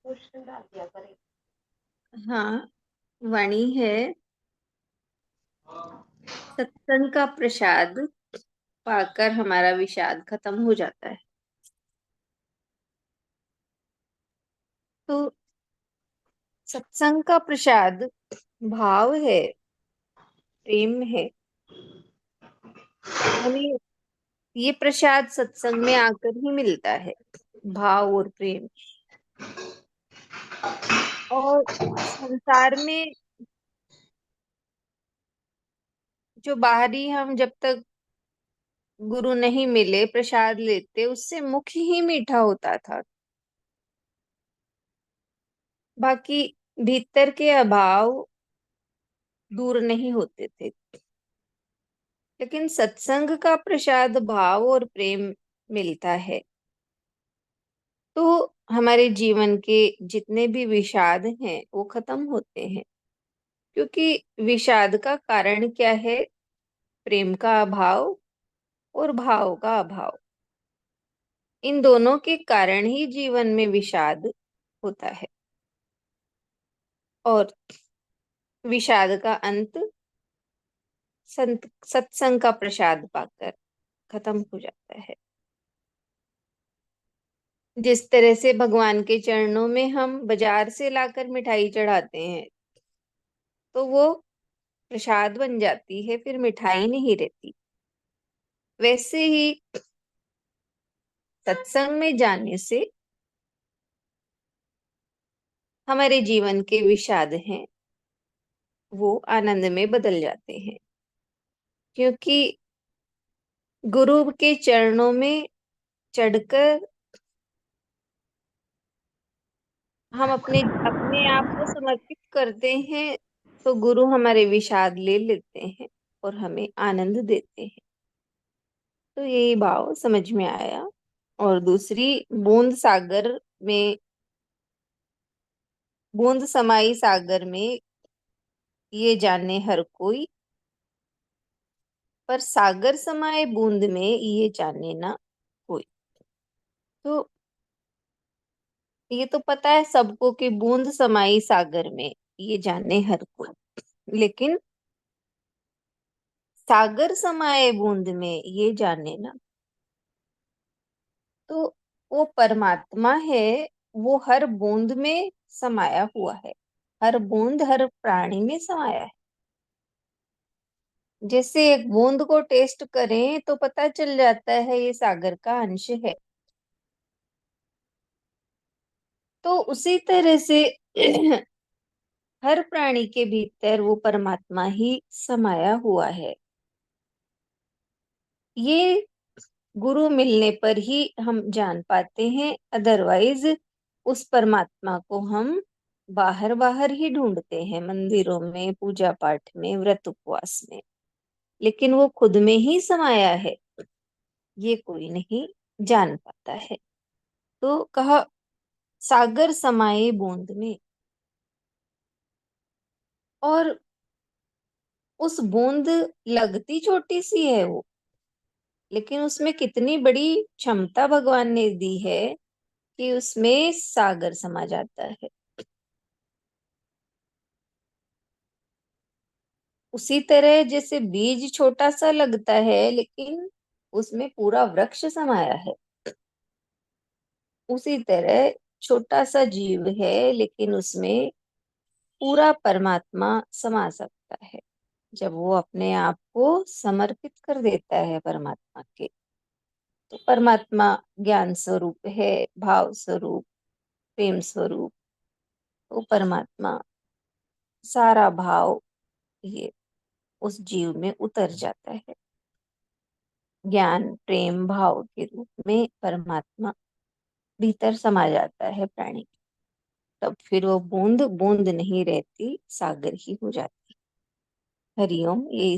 Question डाल दिया करें। हाँ, वाणी है। सत्संग का प्रसाद पाकर हमारा विषाद खत्म हो जाता है। तो सत्संग का प्रसाद भाव है, प्रेम है। हमें ये प्रसाद सत्संग में आकर ही मिलता है, भाव और प्रेम। और संसार में जो बाहरी हम जब तक गुरु नहीं मिले प्रसाद लेते, उससे मुख ही मीठा होता था, बाकी भीतर के अभाव दूर नहीं होते थे। लेकिन सत्संग का प्रसाद भाव और प्रेम मिलता है तो हमारे जीवन के जितने भी विषाद हैं वो खत्म होते हैं। क्योंकि विषाद का कारण क्या है? प्रेम का अभाव और भाव का अभाव। इन दोनों के कारण ही जीवन में विषाद होता है। और विषाद का अंत संत सत्संग का प्रसाद पाकर खत्म हो जाता है। जिस तरह से भगवान के चरणों में हम बाजार से लाकर मिठाई चढ़ाते हैं तो वो प्रसाद बन जाती है, फिर मिठाई नहीं रहती। वैसे ही सत्संग में जाने से हमारे जीवन के विषाद हैं वो आनंद में बदल जाते हैं। क्योंकि गुरु के चरणों में चढ़कर हम अपने अपने आप को समर्पित करते हैं तो गुरु हमारे विषाद ले लेते हैं और हमें आनंद देते हैं। तो यही भाव समझ में आया। और दूसरी, बूंद सागर में, बूंद समाई सागर में ये जाने हर कोई, पर सागर समाए बूंद में ये जाने ना कोई। तो ये तो पता है सबको कि बूंद समाई सागर में ये जाने हर कोई, लेकिन सागर समाए बूंद में ये जाने ना, तो वो परमात्मा है, वो हर बूंद में समाया हुआ है, हर बूंद हर प्राणी में समाया है। जैसे एक बूंद को टेस्ट करें तो पता चल जाता है ये सागर का अंश है। तो उसी तरह से हर प्राणी के भीतर वो परमात्मा ही समाया हुआ है। ये गुरु मिलने पर ही हम जान पाते हैं, अदरवाइज उस परमात्मा को हम बाहर बाहर ही ढूंढते हैं, मंदिरों में, पूजा पाठ में, व्रत उपवास में। लेकिन वो खुद में ही समाया है, ये कोई नहीं जान पाता है। तो कहा सागर समाये बूंद में। और उस बूंद लगती छोटी सी है वो, लेकिन उसमें कितनी बड़ी क्षमता भगवान ने दी है कि उसमें सागर समा जाता है। उसी तरह जैसे बीज छोटा सा लगता है लेकिन उसमें पूरा वृक्ष समाया है, उसी तरह छोटा सा जीव है लेकिन उसमें पूरा परमात्मा समा सकता है जब वो अपने आप को समर्पित कर देता है परमात्मा के। तो परमात्मा ज्ञान स्वरूप है, भाव स्वरूप, प्रेम स्वरूप। तो परमात्मा सारा भाव ये उस जीव में उतर जाता है। ज्ञान प्रेम भाव के रूप में परमात्मा भीतर समा जाता है प्राणी के। तब फिर वो बूंद बूंद नहीं रहती, सागर ही हो जाती। हरिओम। यही